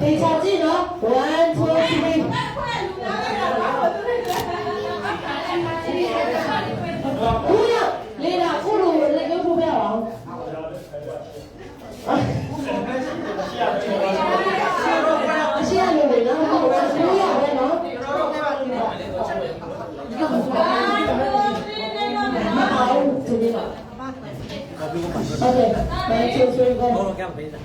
They Bolo cam beza.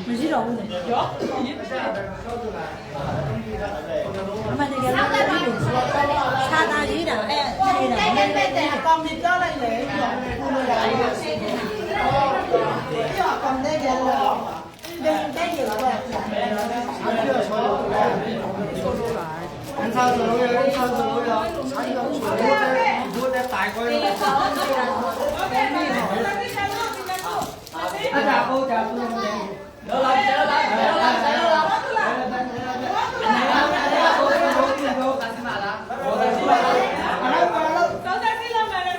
မရှိတော့ဘူးလေရောအမတကယ်လို့ခြားတာရေးတာအဲ့ရေးတာအကောင်ကြီးပြောလိုက်လေကိုလိုလာရေးပြောအကောင်တဲ့ကြလို့တဲ့ရတော့anh sao rồi anh sao rồi bố đã tài coi chào cô đỡ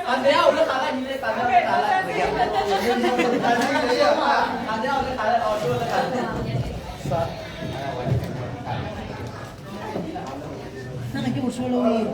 anh đeo nó thả lại như thế thả lại anh đeo nó thả lại ở chỗ nó thả nó là cái một solo đi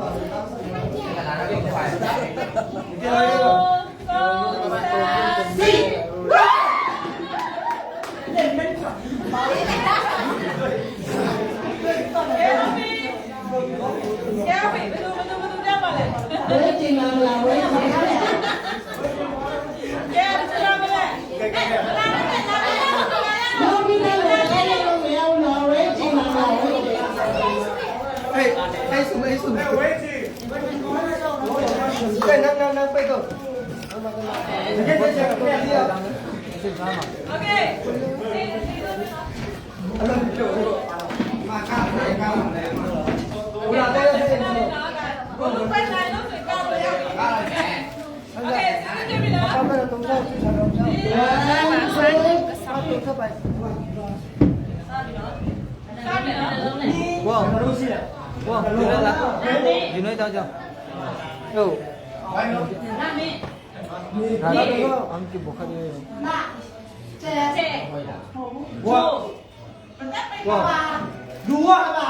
năng bây giờ Wow, you know that Yo. Ang kibuka niyo. Wow. Wow. Dua ba?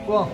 Wow.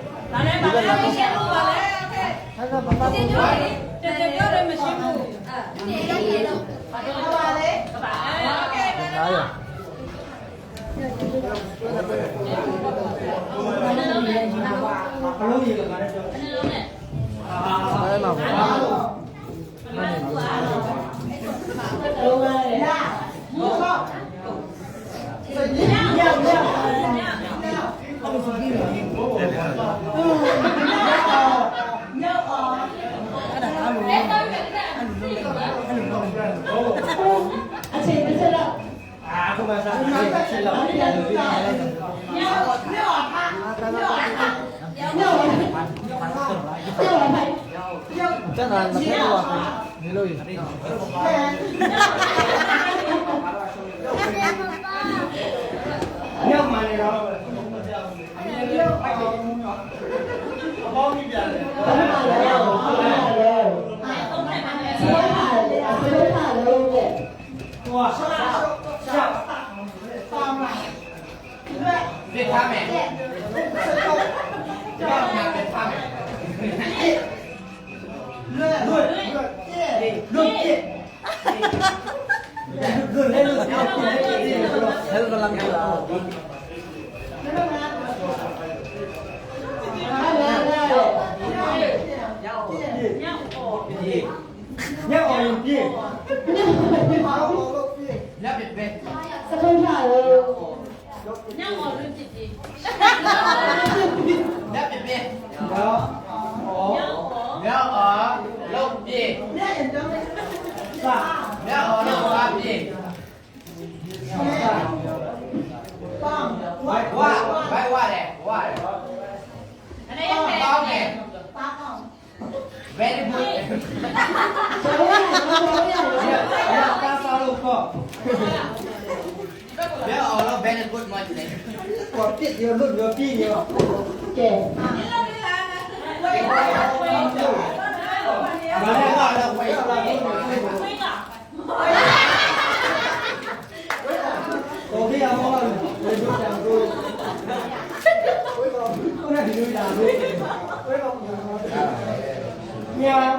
Chắc là nó thấy rồi. Đi lui. Nhưng mà này đó. Việt Nam mẹ. Hello lang nhớ ổn gì nhớ biệt biệt sao không trả lời nhớ ổn luôn chị nhớ biệt biệt đó nhớ ở lúc gì nhớ ở lúc làm gì bay qua này bao nè very good ta sao luôn co nhớ ở lúc very good mọi chuyện còn tiết nhiều luôn nhiều chi nhiều kệ mà đây gọi là quay có khi nào không người đuôi đàn đuôi con này thì đuôi đàn đuôi nhà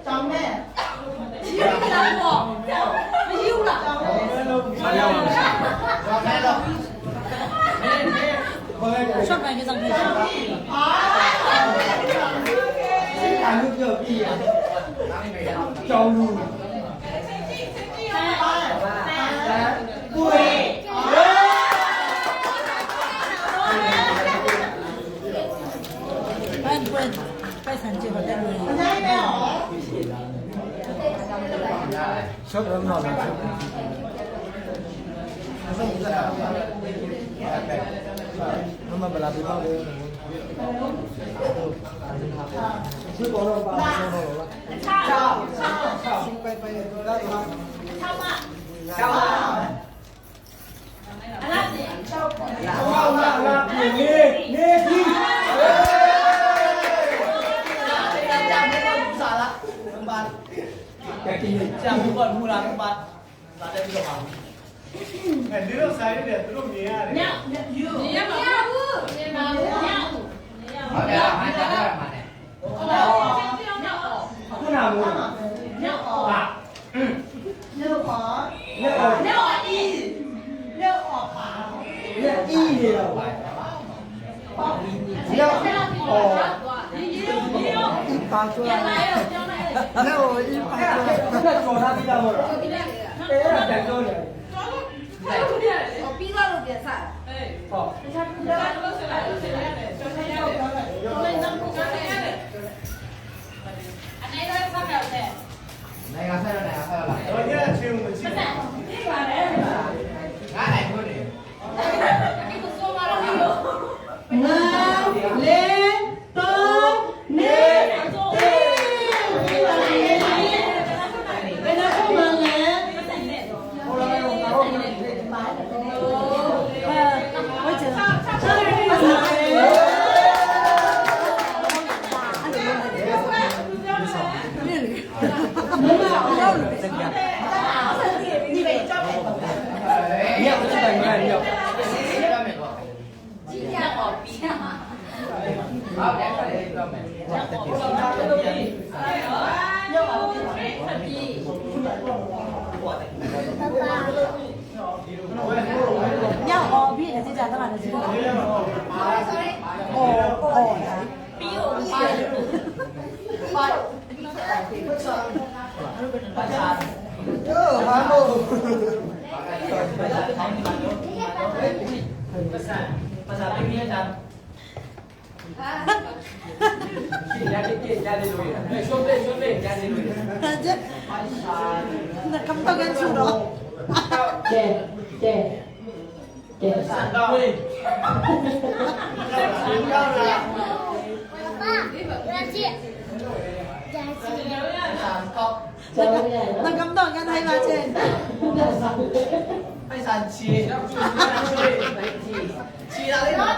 trong nè chiếu cái đầu bỏ nó chiếu là short này cái dòng gì အာလူပြောပြီးရကြောင်းလူ 拜三节好带路。ရှော့တော့မလားမမဘလာပြတော့လေဒီဘောတော့ပါဆောတော့လား6ไปလာတော့6နေပြီကြာဘူးကမူလာပါလာတယ်ပြီးတော့ပါအဲဒီတော့ဆိုင်ရတယ်သူတို့မြင်ရတယ်ညယူညမဘူးညမဘူးညဟုတ်တယ်အားကြတယ်မှာတယ်ဟုတ်တယ်ခုနကမို့ညအော်ဟာညအော်ညအော်အီညအော်ပါညအီနေတော့ပါညအော်ပါချွာညအော်အီပါချွာကျော်ထားပြီးသားမို့လားအဲ့ဒါတန်တော့တယ်ပြီးသွားလို့ပြန်စားဟုတ် တခြားဘူးလားလို့ဆက်လိုက်ဆက်ရတယ်ကျော်ထားရတယ်ကျော်လိုက်တော့ကိုစားရတယ်အနေနဲ့ဆက်ပြောက်တယ်နိုင်ငံဆက်ရနိုင်ငံဆက်ရလာတော့ညချင်းမချင်းဒီပါတယ်ငါနိုင်ခွင့်နေ ဒီကိုစိုးပါတော့လို့5 4 3 2 ဟုတ်တယ်ခလေးပြောမယ်ညောင်းပြီးနေကြတာလည်းကြည့်ပါပြီးတော့ဟာမို့ภาษาเป็นยังไงจ๊ะရတယ်လို့ရတယ်ရှုံးတယ်ရတယ်လို့ရတယ် 那根本跟住了。စံတော်ဝေးကောင်းလား那根本跟他一把钱。ไปสานชีชีလာလေးတော့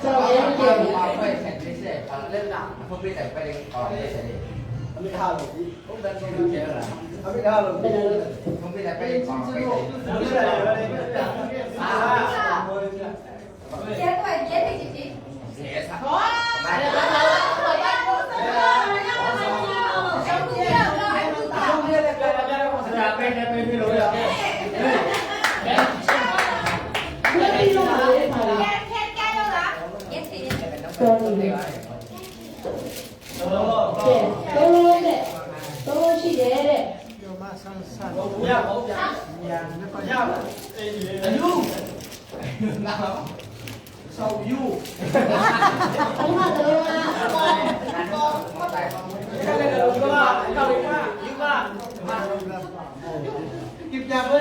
ကျွန်တော်ရေးကြည့်ပါပဲဆက်ပြီးဆက်လက်လာဖုတ်ပြတယ်ပဲအော်လက်ဆက်လေးအမေထားလို့ဟုတ်တယ်ကျွန်တော်ကျေလာအမေထားလို့ဖုတ်ပြတယ်ပဲအော်ပဲဘယ်လိုလဲကျဲတော့ရဲတိတိဆက်စားဟောဘာလဲဘာလဲလို့ရရဟုတ်ဗျာညာရအယူနာဆောက်ယူအဲ့မှာတော့ကလည်းတော့ကကောက်ရယူပါကြည့်ပြပဲ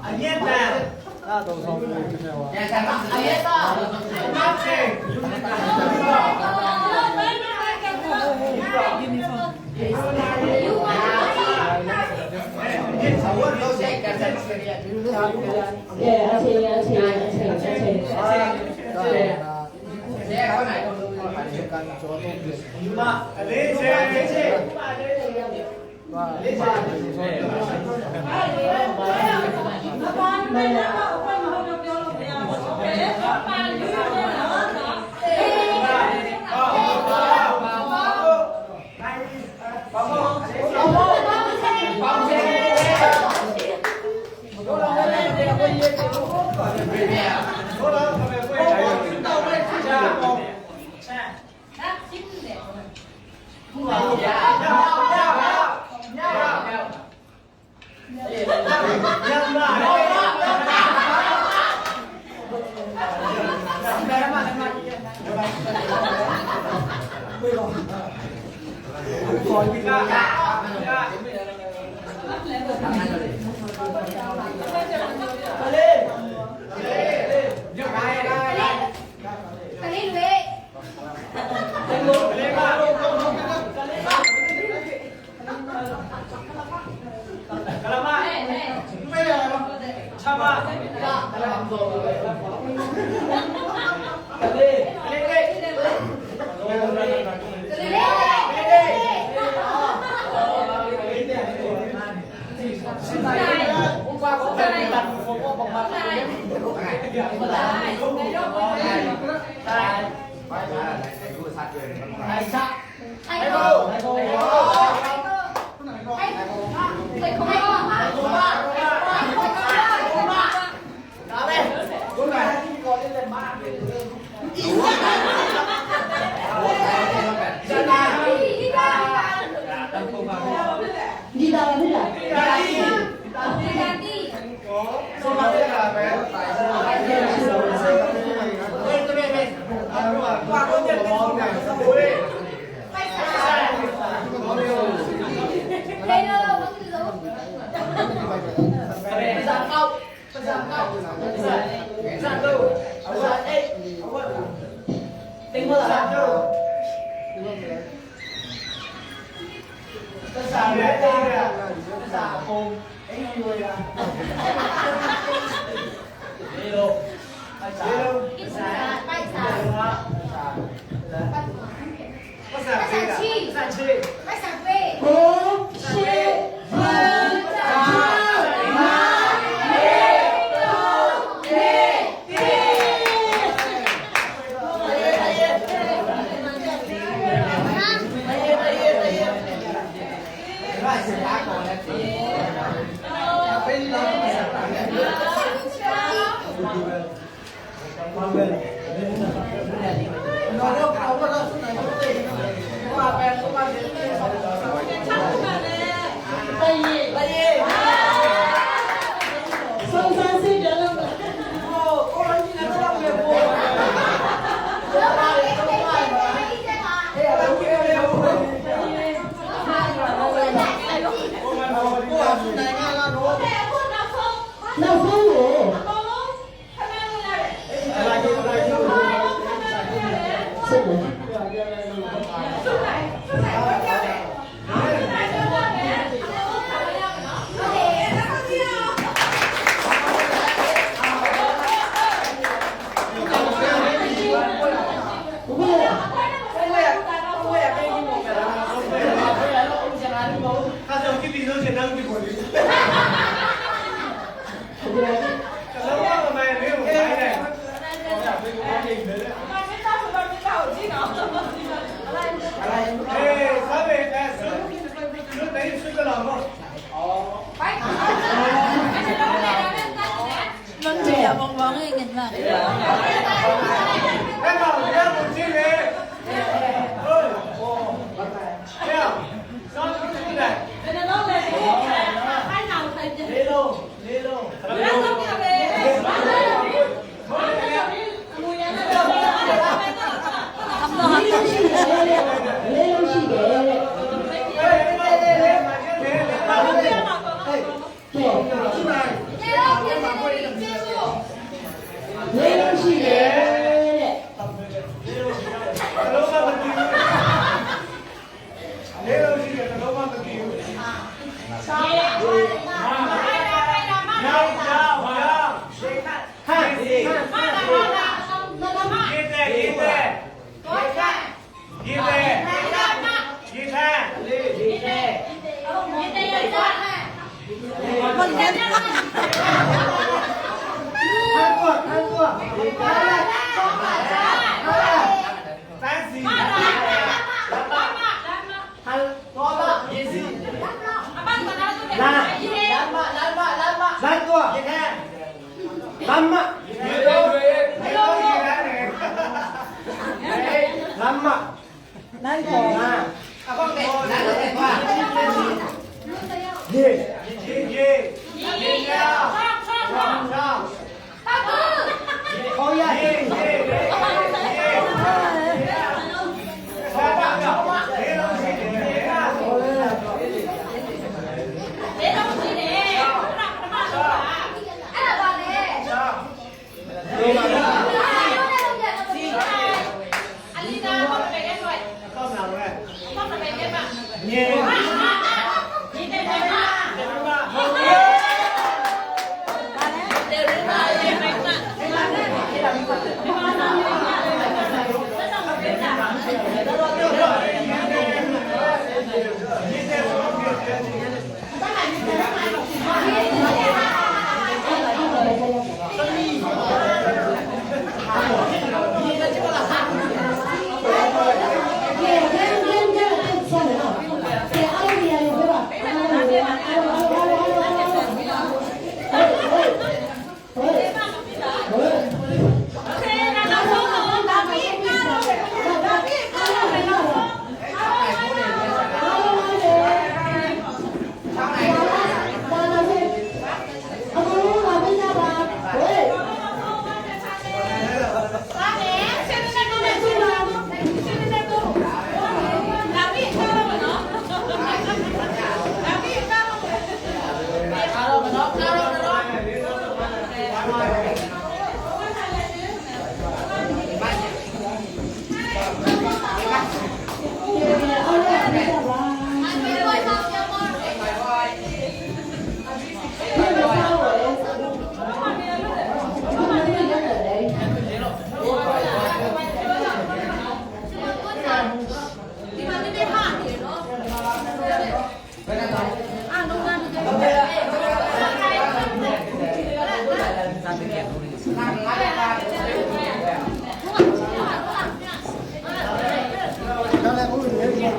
အရက်တန်အဲ့တော့ဆောင်းနေတယ်ကွာရန်တာအရက်တော့မချေက ဒီတာမဖြစ်လား Ye တာတကယ်လို့ တော့လည်းဘူးလေကြီး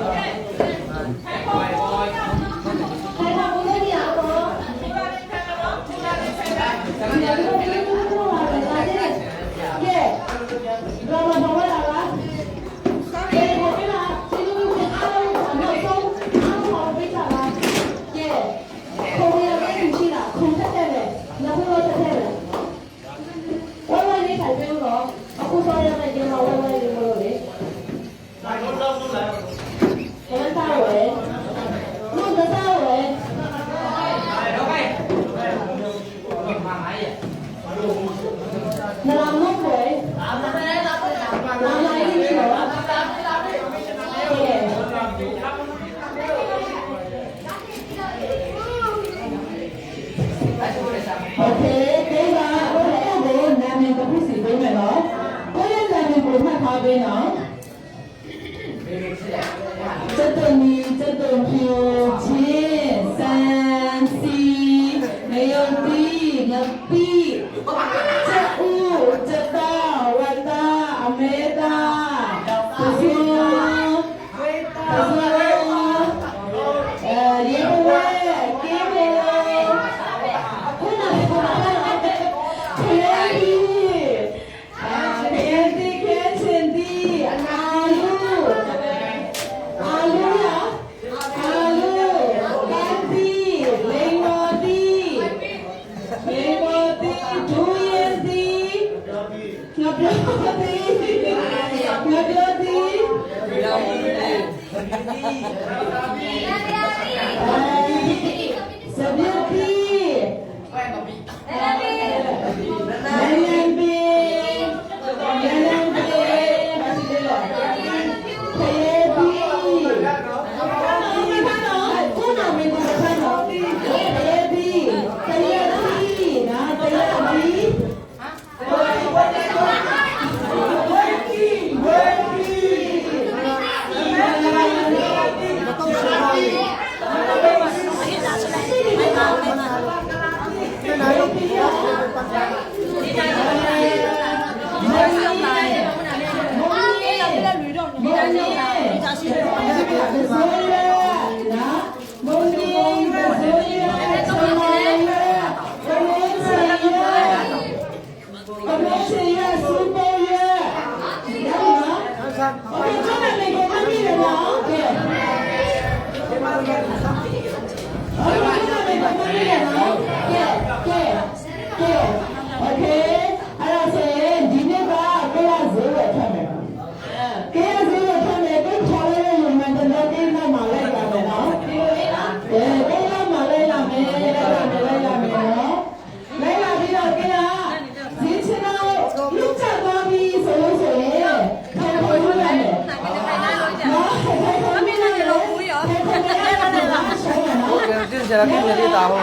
จะรับที่ไม่ได้ตาห้อง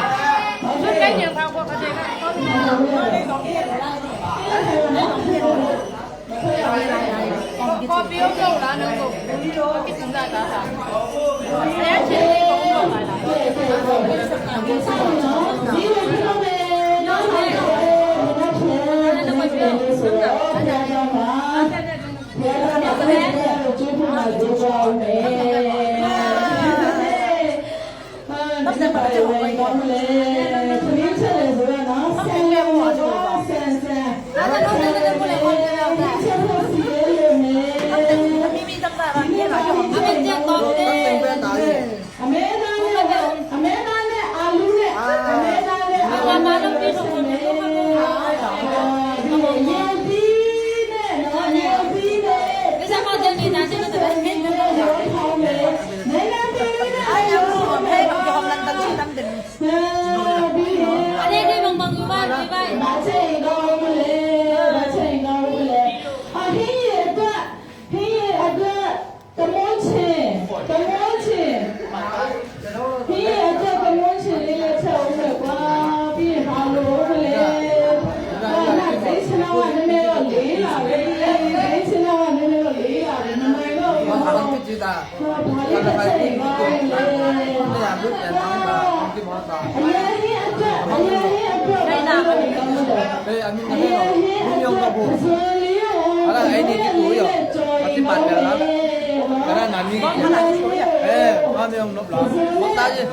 ခေါ်ပြောလို့လားနော်ကိုဒီလိုကိစ္စတာတာအဲချင်းလေးကိုပြောလာတာဒီလိုပြောမယ်နော်နော်ဆိုတော့အားကြောင့်ပါဘယ်လိုလဲကျင်းမှာကြောက်မယ်ဘာနဲ့ပါကြောက်လဲကောင်းလေခရစ်ချက်ဆိုတော့နော်ဆန်ရမို့တော့ဆန်အဲ့ဒါတော့လည်းလည်းလည်းခေါ်ရအောင်လားချက်လို့စီရလို့နေမိမိတက်တာကလည်းတော့အမေတက်တော့တယ်အမေသားနဲ့အာလူနဲ့အမေသားနဲ့အာလူနဲ့တော့ပြေဆုံးတယ်ရေပြီးနဲ့နော်ရေပြီးနဲ့ဒီစမောတဲ့နေတာချက်တော့မင်းတို့ရောထောင်းမယ်နေနေပြီးနဲ့အာရုံကိုဖဲတော့ကြောင်းလန်တက်ချင်တယ်အဲ့ဒီဘုံဘုံကပါဒီပါဘာချိန်ကောင်းမလဲဘာချိန်ကောင်းမလဲအဟင်းရဲ့အတွက်တမောချင်းဟင်းရဲ့အတွက်တမောချင်းလေးလက်ချက်အောင်မယ်ကွာပြီးရင်ဘာလို့မလဲဒိတ်ချနာဝနည်းနည်းတော့လေးလာပဲဒိတ်ချနာဝနည်းနည်းတော့လေးလာတယ်မနိုင်တော့ဘူး ဘာလို့ဖြစ်ကြတာဘာလို့ဖြစ်ကြတာเนี่ยรู้แต่น้องตาที่มอตาအရင်အတွက်ဘာလို့ကောင်းလဲ เอ้ยอ mình nghe không nhung đâu buồn đó là anh đi cái túi rồi cái mặt này lắm cái này làm như vậy ê bao nhiêu lúc đó mất tay chứ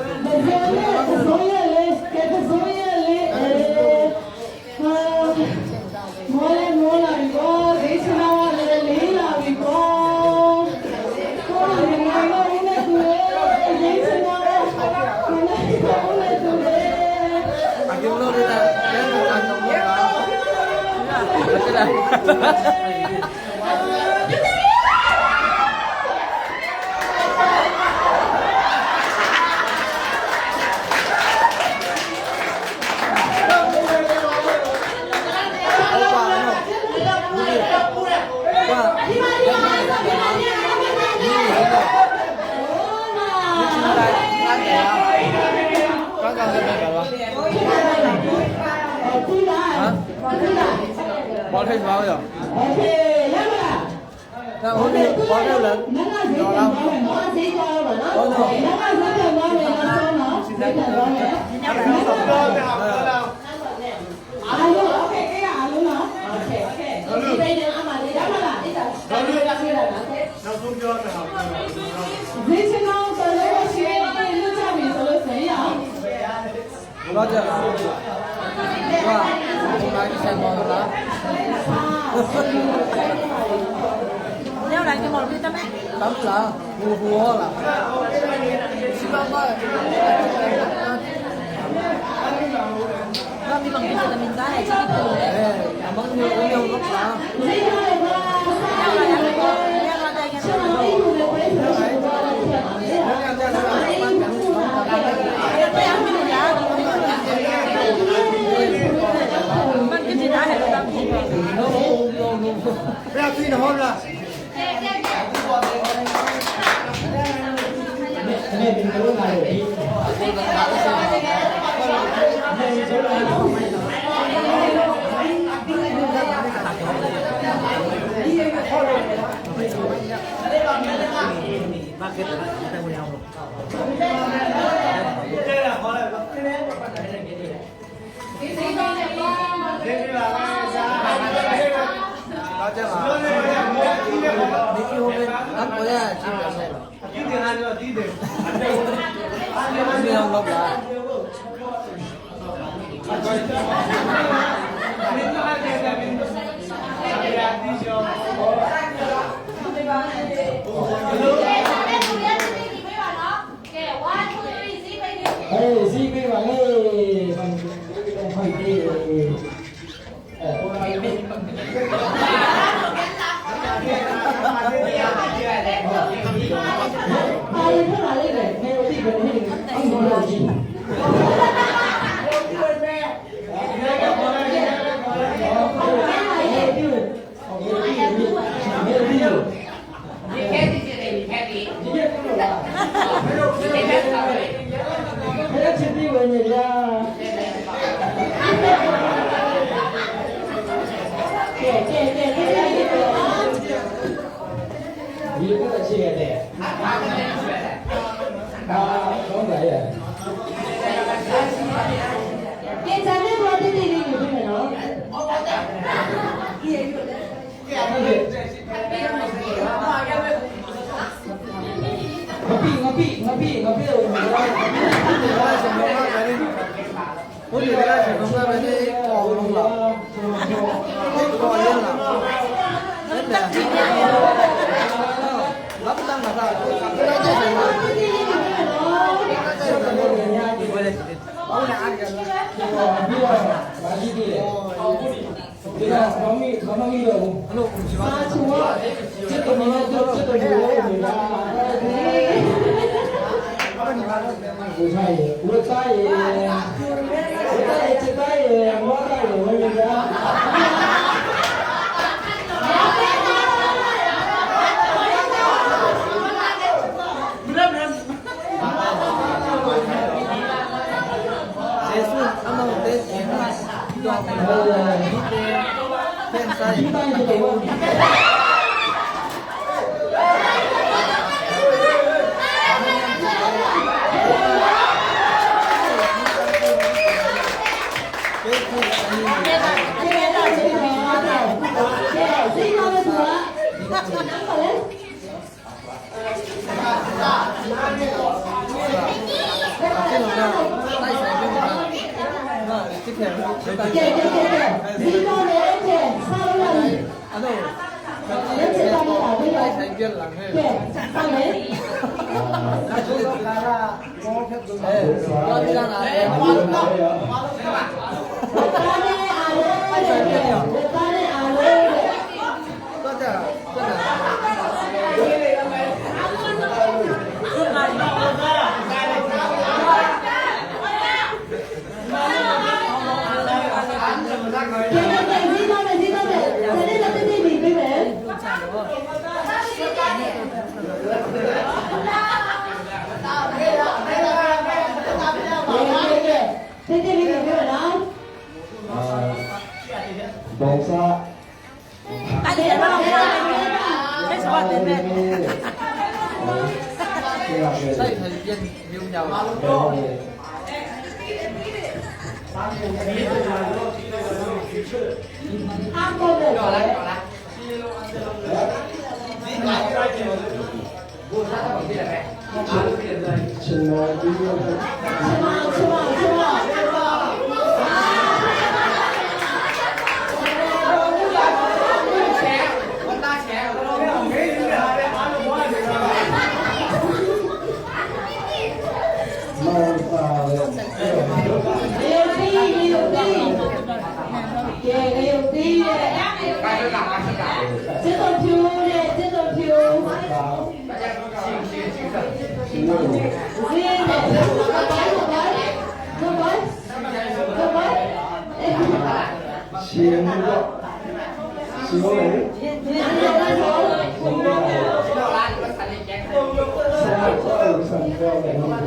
Kim luôn đi ta, ăn không được đó. Bỏ thêm vào rồi. Sao hôm nay bỏ thêm lần? Rồi đâu? Bỏ thôi. Đó chưa? Wow, hôm nay cái xe ngon lắm. Leo lại cái món vitamin. Lắm là hùa là. Xin lỗi ơi. Nó đi bằng vitamin giá này chứ đi từ đấy. Mất nhiều uống nhiều lúc là. Leo lại ăn cái leo lại đây cái Bây giờ nó hôm là Bóng xa. Anh thì em không biết. Thế sao bạn đến đây? Đây thành viên yêu nhau. Hãy subscribe cho kênh Ghiền Mì Gõ để không bỏ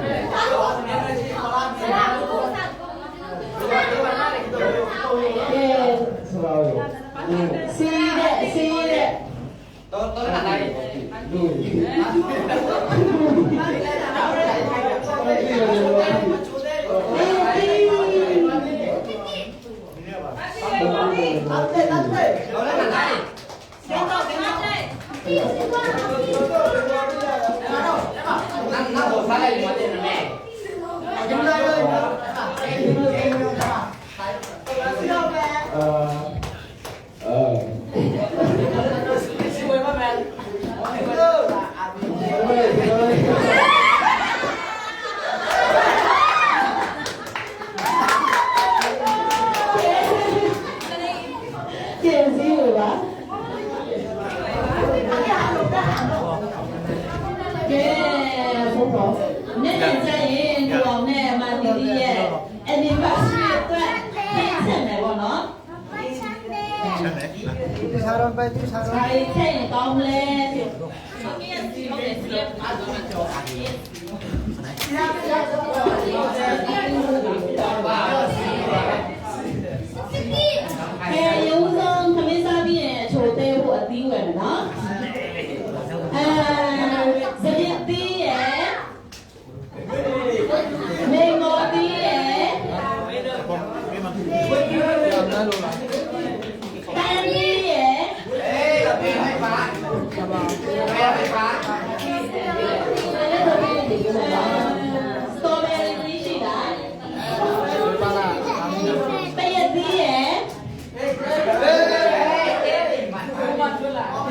lỡ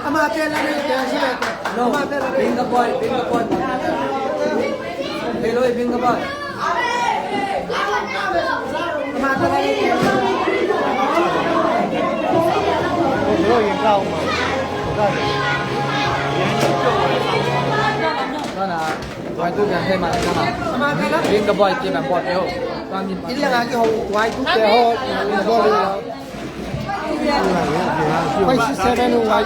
အမတဲလာနေတယ်ရှိတယ် No, finger point, finger point. Hello, finger point. အမတဲလာနေတယ် တို့ရင်ကောက်မှာဟုတ်တယ် Đó là ngoài tôi nhận thêm mà sao mà. Finger point chỉ bằng bọt đâu. Toàn nhìn. Ini là cái hộp quay Cái hộp, quay 7 8 quay